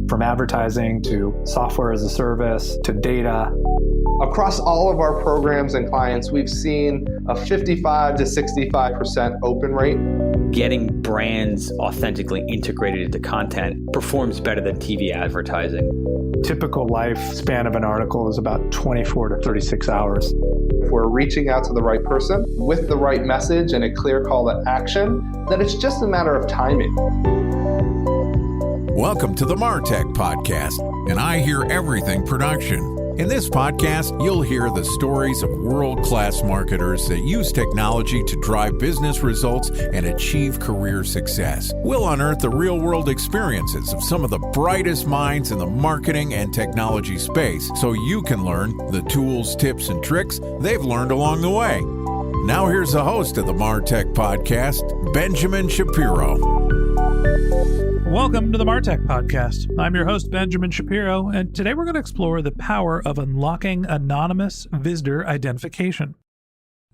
From advertising to software as a service to data. Across all of our programs and clients, we've seen a 55 to 65% open rate. Getting brands authentically integrated into content performs better than TV advertising. Typical lifespan of an article is about 24 to 36 hours. If we're reaching out to the right person with the right message and a clear call to action, then it's just a matter of timing. Welcome to the MarTech Podcast, and I Hear Everything production. In this podcast, you'll hear the stories of world-class marketers that use technology to drive business results and achieve career success. We'll unearth the real-world experiences of some of the brightest minds in the marketing and technology space so you can learn the tools, tips, and tricks they've learned along the way. Now here's the host of the MarTech Podcast, Benjamin Shapiro. Welcome to the MarTech Podcast. I'm your host, Benjamin Shapiro, and today we're going to explore the power of unlocking anonymous visitor identification.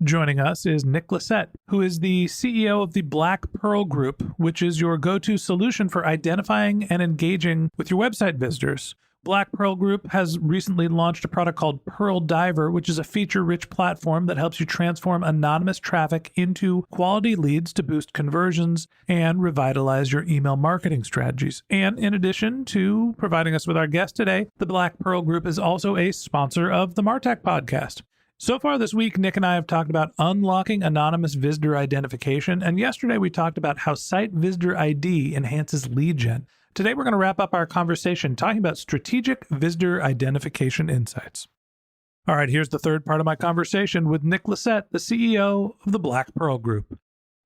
Joining us is Nick Lissette, who is the CEO of the Black Pearl Group, which is your go-to solution for identifying and engaging with your website visitors. Black Pearl Group has recently launched a product called Pearl Diver, which is a feature-rich platform that helps you transform anonymous traffic into quality leads to boost conversions and revitalize your email marketing strategies. And in addition to providing us with our guest today, the Black Pearl Group is also a sponsor of the MarTech Podcast. So far this week, Nick and I have talked about unlocking anonymous visitor identification, and yesterday we talked about how Site Visitor ID enhances lead gen. Today, we're going to wrap up our conversation talking about strategic visitor identification insights. All right, here's the third part of my conversation with Nick Lissette, the CEO of the Black Pearl Group.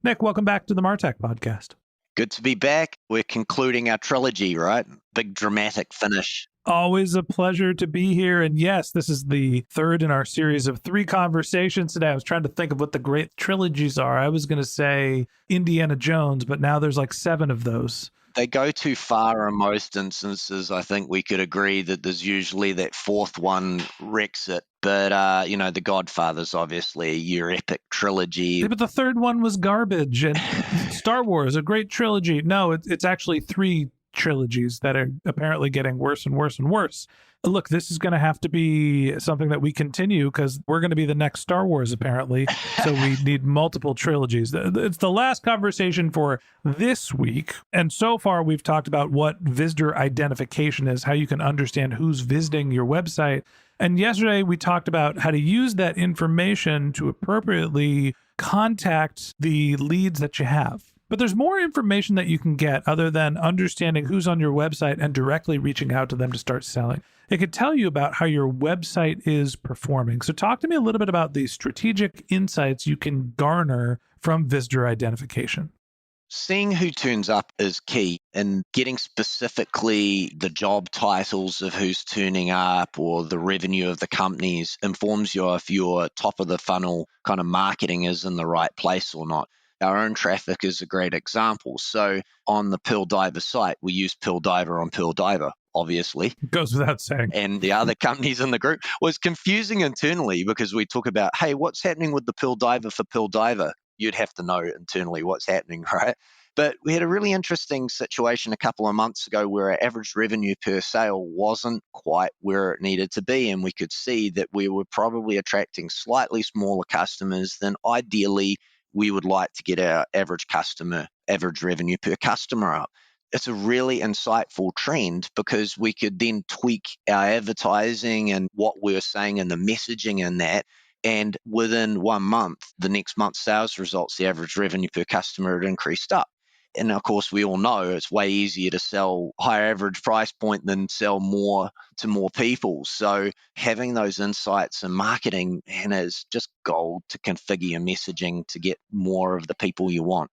Nick, welcome back to the MarTech Podcast. Good to be back. We're concluding our trilogy, right? Big dramatic finish. Always a pleasure to be here. And yes, this is the third in our series of 3 conversations today. I was trying to think of what the great trilogies are. I was going to say Indiana Jones, but now there's like 7 of those. They go too far in most instances. I think we could agree that there's usually that 4th one wrecks it. But, The Godfather's obviously your epic trilogy. Yeah, but the 3rd one was garbage. And Star Wars, a great trilogy. No, it's actually 3 trilogies that are apparently getting worse and worse and worse. Look, this is going to have to be something that we continue because we're going to be the next Star Wars, apparently. So we need multiple trilogies. It's the last conversation for this week. And so far, we've talked about what visitor identification is, how you can understand who's visiting your website. And yesterday, we talked about how to use that information to appropriately contact the leads that you have. But there's more information that you can get other than understanding who's on your website and directly reaching out to them to start selling. It could tell you about how your website is performing. So talk to me a little bit about the strategic insights you can garner from visitor identification. Seeing who turns up is key, and getting specifically the job titles of who's turning up or the revenue of the companies informs you if your top of the funnel kind of marketing is in the right place or not. Our own traffic is a great example. So on the Pearl Diver site, we use Pearl Diver on Pearl Diver, obviously. Goes without saying. And the other companies in the group was confusing internally because we talk about, hey, what's happening with the Pearl Diver for Pearl Diver? You'd have to know internally what's happening, right? But we had a really interesting situation a couple of months ago where our average revenue per sale wasn't quite where it needed to be. And we could see that we were probably attracting slightly smaller customers than ideally we would like to get our average revenue per customer up. It's a really insightful trend because we could then tweak our advertising and what we're saying and the messaging in that. And within 1 month, the next month's sales results, the average revenue per customer had increased up. And of course, we all know it's way easier to sell higher average price point than sell more to more people. So having those insights in marketing, man, is just gold to configure your messaging to get more of the people you want.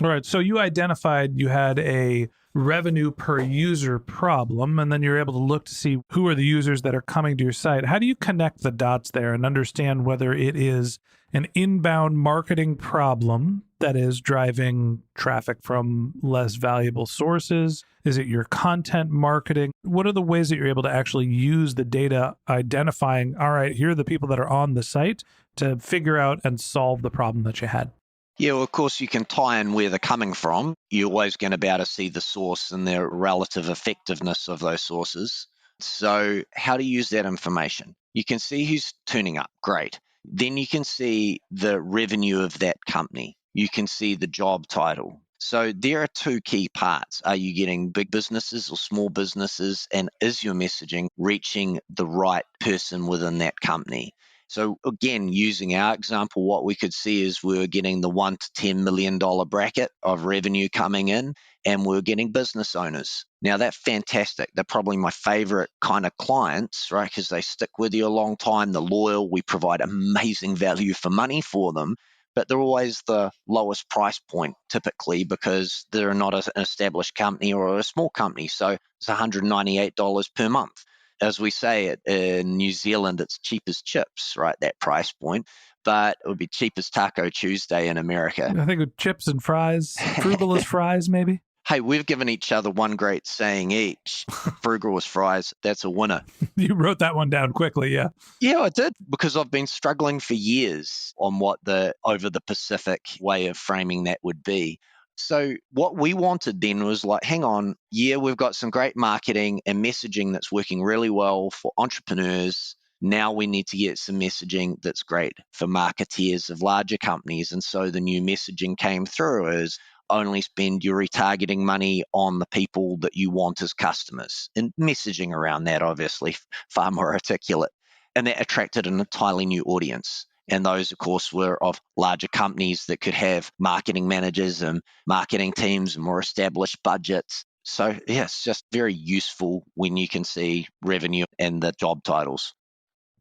All right. So you identified you had a revenue per user problem, and then you're able to look to see who are the users that are coming to your site. How do you connect the dots there and understand whether it is an inbound marketing problem that is driving traffic from less valuable sources? Is it your content marketing? What are the ways that you're able to actually use the data identifying, all right, here are the people that are on the site to figure out and solve the problem that you had? Yeah, well, of course, you can tie in where they're coming from. You're always going to be able to see the source and the relative effectiveness of those sources. So, how to use that information? You can see who's turning up. Great. Then you can see the revenue of that company. You can see the job title. So, there are two key parts. Are you getting big businesses or small businesses? And is your messaging reaching the right person within that company? So again, using our example, what we could see is we were getting the $1 to $10 million bracket of revenue coming in, and we were getting business owners. Now that's fantastic. They're probably my favorite kind of clients, right? Because they stick with you a long time. They're loyal. We provide amazing value for money for them, but they're always the lowest price point typically because they're not an established company or a small company. So it's $198 per month. As we say in New Zealand, it's cheap as chips, right? That price point. But it would be cheap as Taco Tuesday in America. I think with chips and fries, frugal as fries, maybe. Hey, we've given each other one great saying each. Frugal as fries, that's a winner. You wrote that one down quickly, yeah. Yeah, I did, because I've been struggling for years on what the over the Pacific way of framing that would be. So what we wanted then was like, hang on, yeah, we've got some great marketing and messaging that's working really well for entrepreneurs. Now we need to get some messaging that's great for marketeers of larger companies. And so the new messaging came through as only spend your retargeting money on the people that you want as customers. And messaging around that, obviously, far more articulate. And that attracted an entirely new audience. And those, of course, were of larger companies that could have marketing managers and marketing teams and more established budgets. So, yeah, it's just very useful when you can see revenue and the job titles.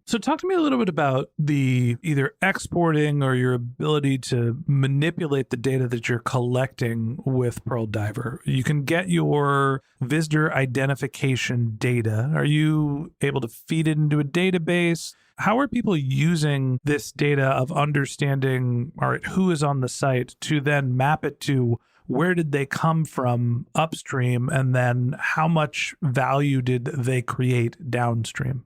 So talk to me a little bit about the either exporting or your ability to manipulate the data that you're collecting with Pearl Diver. You can get your visitor identification data. Are you able to feed it into a database? How are people using this data of understanding, all right, who is on the site to then map it to where did they come from upstream, and then how much value did they create downstream?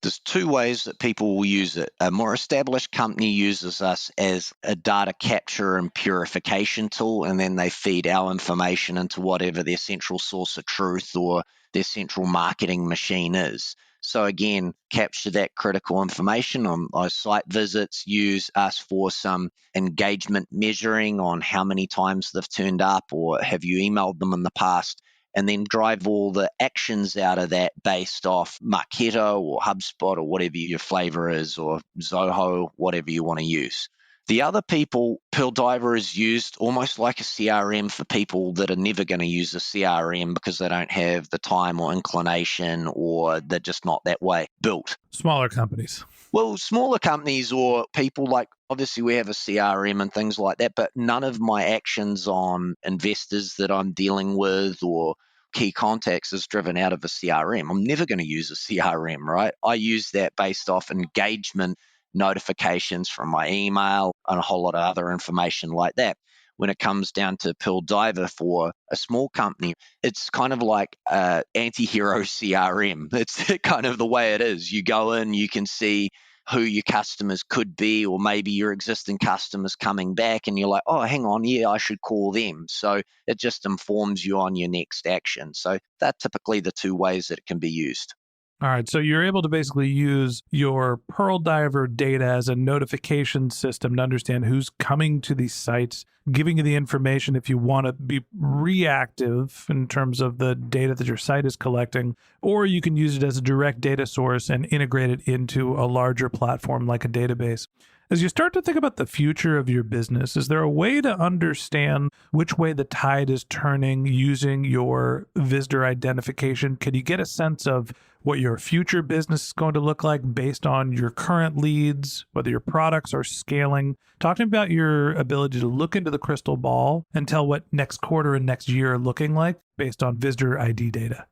There's two ways that people will use it. A more established company uses us as a data capture and purification tool, and then they feed our information into whatever their central source of truth or their central marketing machine is. So again, capture that critical information on those site visits, use us for some engagement measuring on how many times they've turned up or have you emailed them in the past, and then drive all the actions out of that based off Marketo or HubSpot or whatever your flavor is, or Zoho, whatever you want to use. The other people, Pearl Diver is used almost like a CRM for people that are never going to use a CRM because they don't have the time or inclination, or they're just not that way built. Smaller companies. Well, smaller companies or people like, obviously we have a CRM and things like that, but none of my actions on investors that I'm dealing with or key contacts is driven out of a CRM. I'm never going to use a CRM, right? I use that based off engagement notifications from my email and a whole lot of other information like that. When it comes down to Pearl Diver for a small company, it's kind of like an anti-hero CRM. It's kind of the way it is. You go in, you can see who your customers could be, or maybe your existing customers coming back and you're like, oh, hang on, yeah, I should call them. So it just informs you on your next action. So that's typically the two ways that it can be used. All right, so you're able to basically use your Pearl Diver data as a notification system to understand who's coming to these sites, giving you the information if you want to be reactive in terms of the data that your site is collecting, or you can use it as a direct data source and integrate it into a larger platform like a database. As you start to think about the future of your business, is there a way to understand which way the tide is turning using your visitor identification? Can you get a sense of what your future business is going to look like based on your current leads, whether your products are scaling? Talk to me about your ability to look into the crystal ball and tell what next quarter and next year are looking like based on visitor ID data.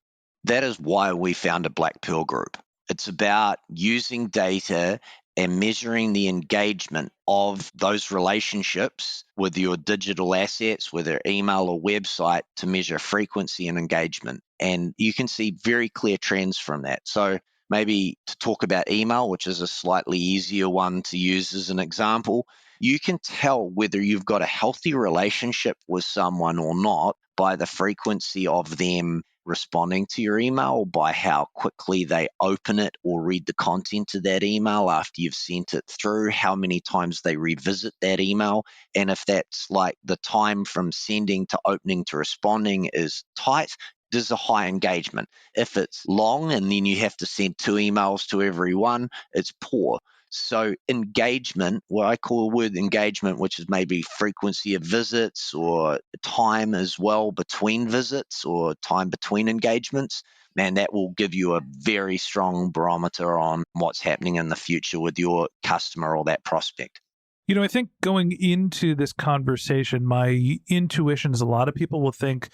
That is why we founded Black Pearl Group. It's about using data and measuring the engagement of those relationships with your digital assets, whether email or website, to measure frequency and engagement. And you can see very clear trends from that. So maybe to talk about email, which is a slightly easier one to use as an example, You can tell whether you've got a healthy relationship with someone or not by the frequency of them responding to your email, by how quickly they open it or read the content of that email after you've sent it through, how many times they revisit that email. And if that's like the time from sending to opening to responding is tight, there's a high engagement. If it's long and then you have to send 2 emails to everyone, it's poor. So engagement, what I call a word engagement, which is maybe frequency of visits or time as well between visits or time between engagements, man, that will give you a very strong barometer on what's happening in the future with your customer or that prospect. You know, I think going into this conversation, my intuition is a lot of people will think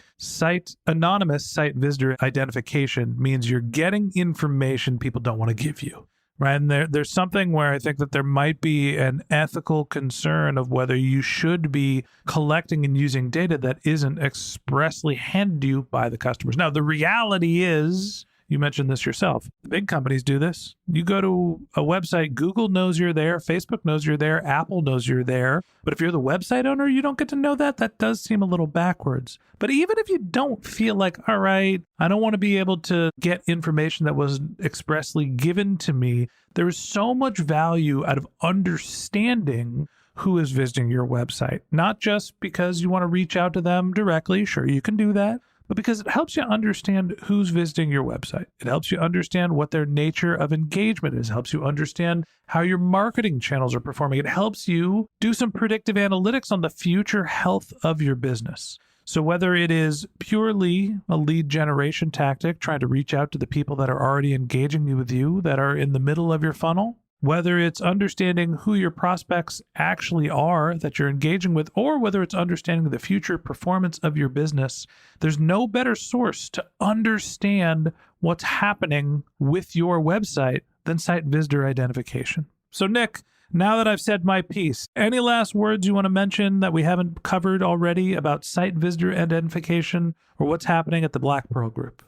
anonymous site visitor identification means you're getting information people don't want to give you. Right. And there's something where I think that there might be an ethical concern of whether you should be collecting and using data that isn't expressly handed to you by the customers. Now, the reality is, you mentioned this yourself, the big companies do this. You go to a website, Google knows you're there, Facebook knows you're there, Apple knows you're there. But if you're the website owner, you don't get to know that. That does seem a little backwards. But even if you don't feel like, all right, I don't want to be able to get information that wasn't expressly given to me, there is so much value out of understanding who is visiting your website. Not just because you want to reach out to them directly. Sure, you can do that. But because it helps you understand who's visiting your website. It helps you understand what their nature of engagement is. It helps you understand how your marketing channels are performing. It helps you do some predictive analytics on the future health of your business. So whether it is purely a lead generation tactic, trying to reach out to the people that are already engaging with you, that are in the middle of your funnel, whether it's understanding who your prospects actually are that you're engaging with, or whether it's understanding the future performance of your business, there's no better source to understand what's happening with your website than site visitor identification. So Nick, now that I've said my piece, any last words you want to mention that we haven't covered already about site visitor identification or what's happening at the Black Pearl Group?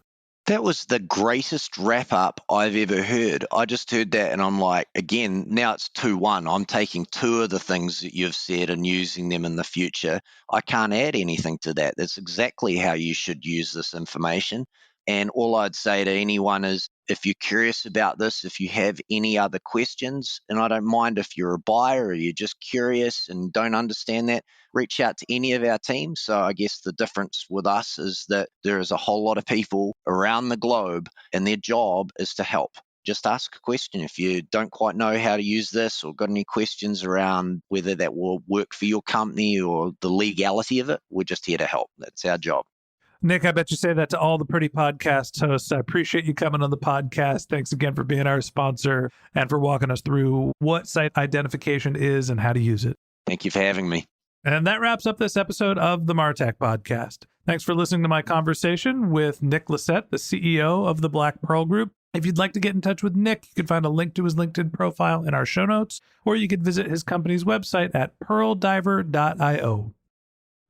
That was the greatest wrap up I've ever heard. I just heard that and I'm like, again, now it's 2-1. I'm taking 2 of the things that you've said and using them in the future. I can't add anything to that. That's exactly how you should use this information. And all I'd say to anyone is, if you're curious about this, if you have any other questions, and I don't mind if you're a buyer or you're just curious and don't understand that, reach out to any of our teams. So I guess the difference with us is that there is a whole lot of people around the globe and their job is to help. Just ask a question. If you don't quite know how to use this or got any questions around whether that will work for your company or the legality of it, we're just here to help. That's our job. Nick, I bet you say that to all the Pretty Podcast hosts. I appreciate you coming on the podcast. Thanks again for being our sponsor and for walking us through what site identification is and how to use it. Thank you for having me. And that wraps up this episode of the Martech Podcast. Thanks for listening to my conversation with Nick Lissette, the CEO of the Black Pearl Group. If you'd like to get in touch with Nick, you can find a link to his LinkedIn profile in our show notes, or you could visit his company's website at pearldiver.io.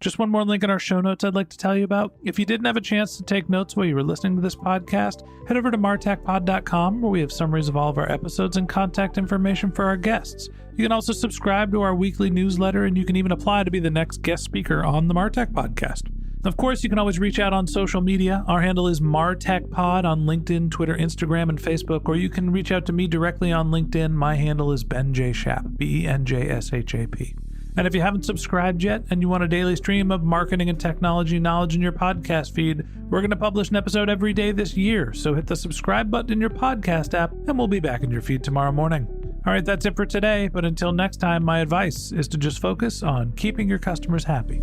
Just one more link in our show notes I'd like to tell you about. If you didn't have a chance to take notes while you were listening to this podcast, head over to martechpod.com where we have summaries of all of our episodes and contact information for our guests. You can also subscribe to our weekly newsletter, and you can even apply to be the next guest speaker on the Martech Podcast. Of course, you can always reach out on social media. Our handle is MartechPod on LinkedIn, Twitter, Instagram, and Facebook, or you can reach out to me directly on LinkedIn. My handle is Ben J. Shap, BenJShap. And if you haven't subscribed yet and you want a daily stream of marketing and technology knowledge in your podcast feed, we're going to publish an episode every day this year. So hit the subscribe button in your podcast app and we'll be back in your feed tomorrow morning. All right, that's it for today. But until next time, my advice is to just focus on keeping your customers happy.